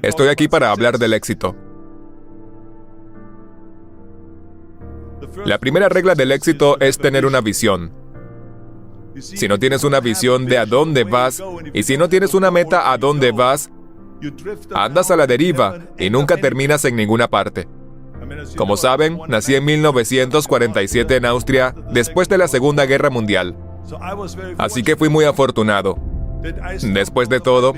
Estoy aquí para hablar del éxito. La primera regla del éxito es tener una visión. Si no tienes una visión de a dónde vas, y si no tienes una meta a dónde vas, andas a la deriva y nunca terminas en ninguna parte. Como saben, nací en 1947 en Austria, después de la Segunda Guerra Mundial. Así que fui muy afortunado. Después de todo,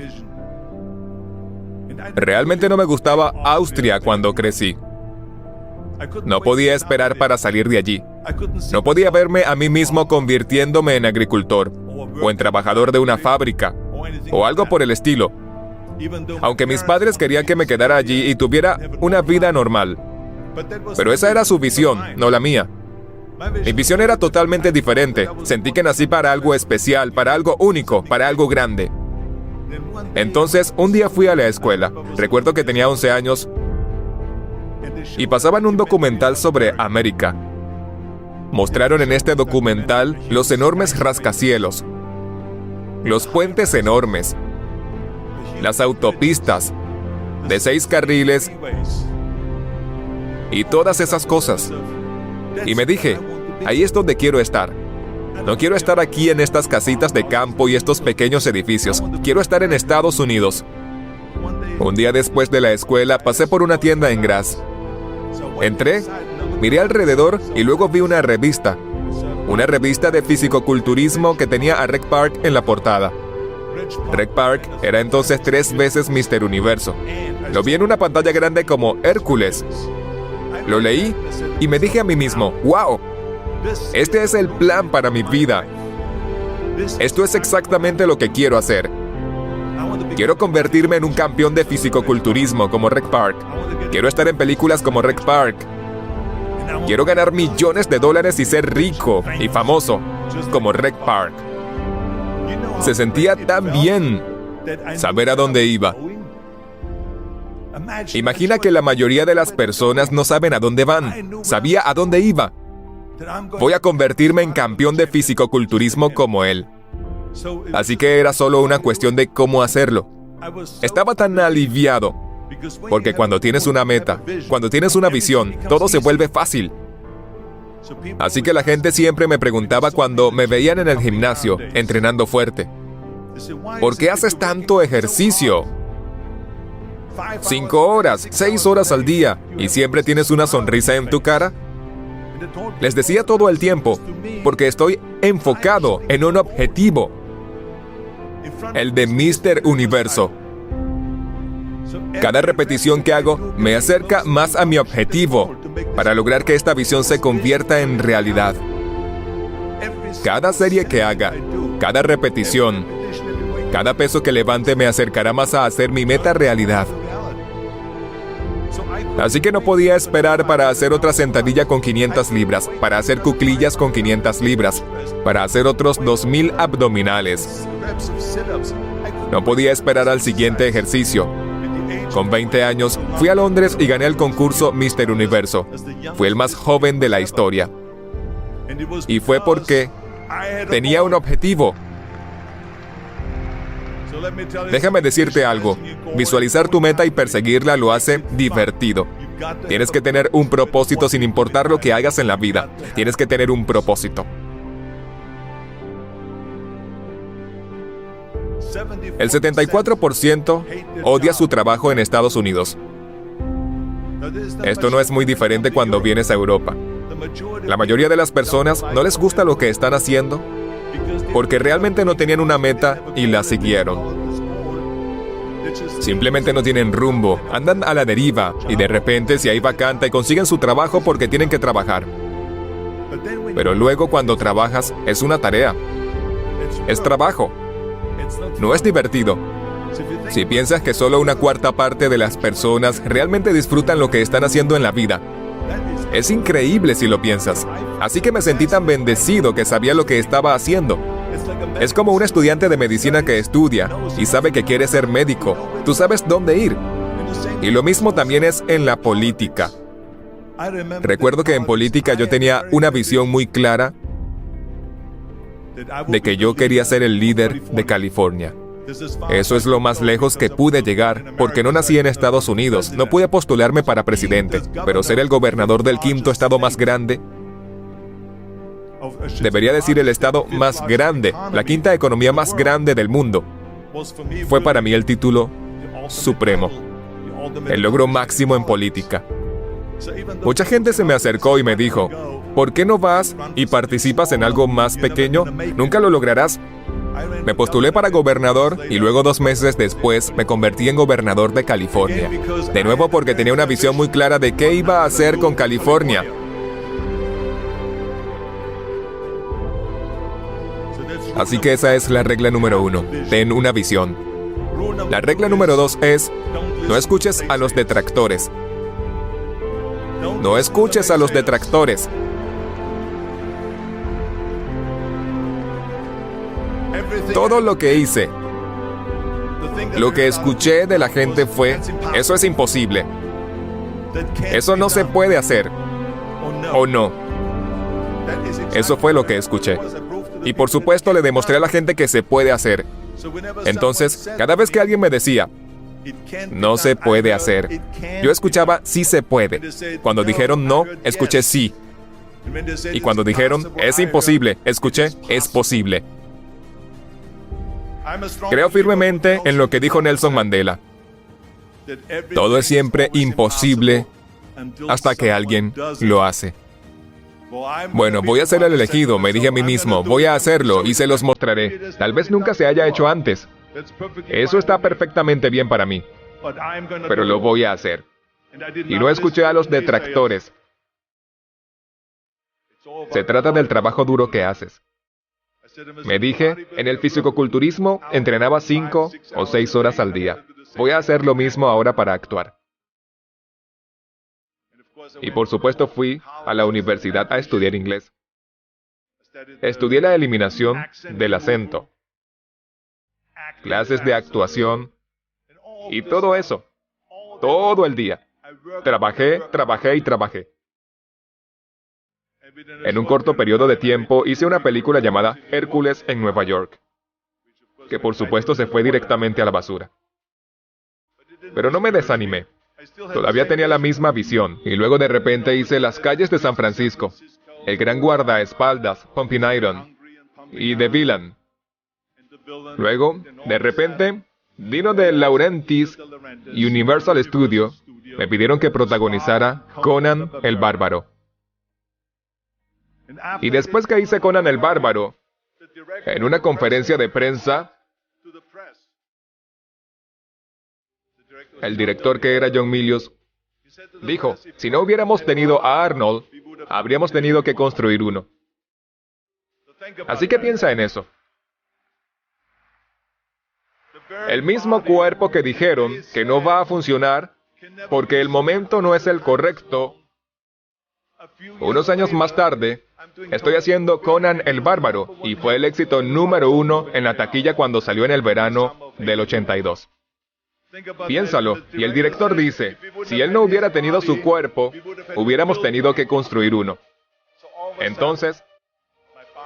realmente no me gustaba Austria cuando crecí. No podía esperar para salir de allí. No podía verme a mí mismo convirtiéndome en agricultor, o en trabajador de una fábrica, o algo por el estilo. Aunque mis padres querían que me quedara allí y tuviera una vida normal. Pero esa era su visión, no la mía. Mi visión era totalmente diferente. Sentí que nací para algo especial, para algo único, para algo grande. Entonces, un día fui a la escuela. Recuerdo que tenía 11 años y pasaban un documental sobre América. Mostraron en este documental los enormes rascacielos, los puentes enormes, las autopistas de 6 carriles y todas esas cosas. Y me dije, ahí es donde quiero estar. No quiero estar aquí en estas casitas de campo y estos pequeños edificios. Quiero estar en Estados Unidos. Un día después de la escuela pasé por una tienda en Graz. Entré, miré alrededor y luego vi una revista. Una revista de fisicoculturismo que tenía a Rec Park en la portada. Rec Park era entonces 3 veces Mr. Universo. Lo vi en una pantalla grande como Hércules. Lo leí y me dije a mí mismo, ¡wow! Este es el plan para mi vida. Esto es exactamente lo que quiero hacer. Quiero convertirme en un campeón de fisicoculturismo como Rec Park. Quiero estar en películas como Rec Park. Quiero ganar millones de dólares y ser rico y famoso como Rec Park. Se sentía tan bien saber a dónde iba. Imagina que la mayoría de las personas no saben a dónde van. Sabía a dónde iba. Voy a convertirme en campeón de fisicoculturismo como él. Así que era solo una cuestión de cómo hacerlo. Estaba tan aliviado, porque cuando tienes una meta, cuando tienes una visión, todo se vuelve fácil. Así que la gente siempre me preguntaba cuando me veían en el gimnasio, entrenando fuerte, ¿por qué haces tanto ejercicio? 5 horas, 6 horas al día, ¿y siempre tienes una sonrisa en tu cara? Les decía todo el tiempo, porque estoy enfocado en un objetivo, el de Mr. Universo. Cada repetición que hago me acerca más a mi objetivo, para lograr que esta visión se convierta en realidad. Cada serie que haga, cada repetición, cada peso que levante me acercará más a hacer mi meta realidad. Así que no podía esperar para hacer otra sentadilla con 500 libras, para hacer cuclillas con 500 libras, para hacer otros 2000 abdominales. No podía esperar al siguiente ejercicio. Con 20 años, fui a Londres y gané el concurso Mr. Universo. Fui el más joven de la historia. Y fue porque tenía un objetivo. Déjame decirte algo. Visualizar tu meta y perseguirla lo hace divertido. Tienes que tener un propósito sin importar lo que hagas en la vida. Tienes que tener un propósito. El 74% odia su trabajo en Estados Unidos. Esto no es muy diferente cuando vienes a Europa. La mayoría de las personas no les gusta lo que están haciendo porque realmente no tenían una meta y la siguieron. Simplemente no tienen rumbo, andan a la deriva y de repente si hay vacante consiguen su trabajo porque tienen que trabajar. Pero luego cuando trabajas es una tarea. Es trabajo. No es divertido. Si piensas que solo una cuarta parte de las personas realmente disfrutan lo que están haciendo en la vida, es increíble si lo piensas. Así que me sentí tan bendecido que sabía lo que estaba haciendo. Es como un estudiante de medicina que estudia y sabe que quiere ser médico. Tú sabes dónde ir. Y lo mismo también es en la política. Recuerdo que en política yo tenía una visión muy clara de que yo quería ser el líder de California. Eso es lo más lejos que pude llegar, porque no nací en Estados Unidos, no pude postularme para presidente, pero ser el gobernador del quinto estado más grande, debería decir el estado más grande, la quinta economía más grande del mundo, fue para mí el título supremo, el logro máximo en política. Mucha gente se me acercó y me dijo, ¿por qué no vas y participas en algo más pequeño? Nunca lo lograrás. Me postulé para gobernador y luego 2 meses después me convertí en gobernador de California. De nuevo porque tenía una visión muy clara de qué iba a hacer con California. Así que esa es la regla número 1. Ten una visión. La regla número 2 es, no escuches a los detractores. No escuches a los detractores. Todo lo que hice, lo que escuché de la gente fue, eso es imposible. Eso no se puede hacer. O no. Eso fue lo que escuché. Y por supuesto le demostré a la gente que se puede hacer. Entonces, cada vez que alguien me decía, no se puede hacer, yo escuchaba sí se puede. Cuando dijeron no, escuché sí. Y cuando dijeron es imposible, escuché es posible. Creo firmemente en lo que dijo Nelson Mandela. Todo es siempre imposible hasta que alguien lo hace. Bueno, voy a ser el elegido, me dije a mí mismo, voy a hacerlo y se los mostraré. Tal vez nunca se haya hecho antes. Eso está perfectamente bien para mí, pero lo voy a hacer. Y no escuché a los detractores. Se trata del trabajo duro que haces. Me dije, en el fisicoculturismo entrenaba 5 o 6 horas al día. Voy a hacer lo mismo ahora para actuar. Y por supuesto fui a la universidad a estudiar inglés. Estudié la eliminación del acento, clases de actuación y todo eso, todo el día. Trabajé y trabajé. En un corto periodo de tiempo hice una película llamada Hércules en Nueva York, que por supuesto se fue directamente a la basura. Pero no me desanimé. Todavía tenía la misma visión, y luego de repente hice Las calles de San Francisco, El gran guardaespaldas, Pumping Iron, y The Villain. Luego, de repente, Dino de Laurentiis y Universal Studio me pidieron que protagonizara Conan el Bárbaro. Y después que hice Conan el Bárbaro, en una conferencia de prensa, el director, que era John Milius, dijo, si no hubiéramos tenido a Arnold, habríamos tenido que construir uno. Así que piensa en eso. El mismo cuerpo que dijeron que no va a funcionar porque el momento no es el correcto. Unos años más tarde, estoy haciendo Conan el Bárbaro y fue el éxito número 1 en la taquilla cuando salió en el verano del 82. Piénsalo, y el director dice, si él no hubiera tenido su cuerpo, hubiéramos tenido que construir uno. Entonces,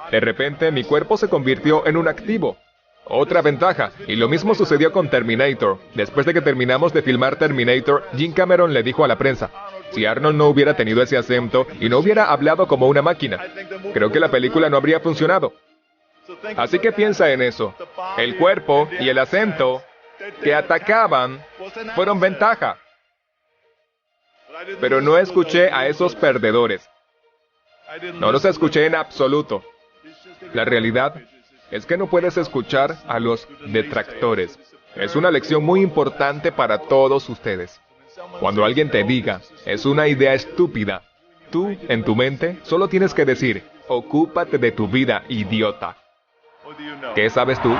de repente mi cuerpo se convirtió en un activo. Otra ventaja, y lo mismo sucedió con Terminator. Después de que terminamos de filmar Terminator, Jim Cameron le dijo a la prensa, si Arnold no hubiera tenido ese acento y no hubiera hablado como una máquina, creo que la película no habría funcionado. Así que piensa en eso. El cuerpo y el acento que atacaban fueron ventaja. Pero no escuché a esos perdedores. No los escuché en absoluto. La realidad es que no puedes escuchar a los detractores. Es una lección muy importante para todos ustedes. Cuando alguien te diga, es una idea estúpida, tú, en tu mente, solo tienes que decir, ocúpate de tu vida, idiota. ¿Qué sabes tú?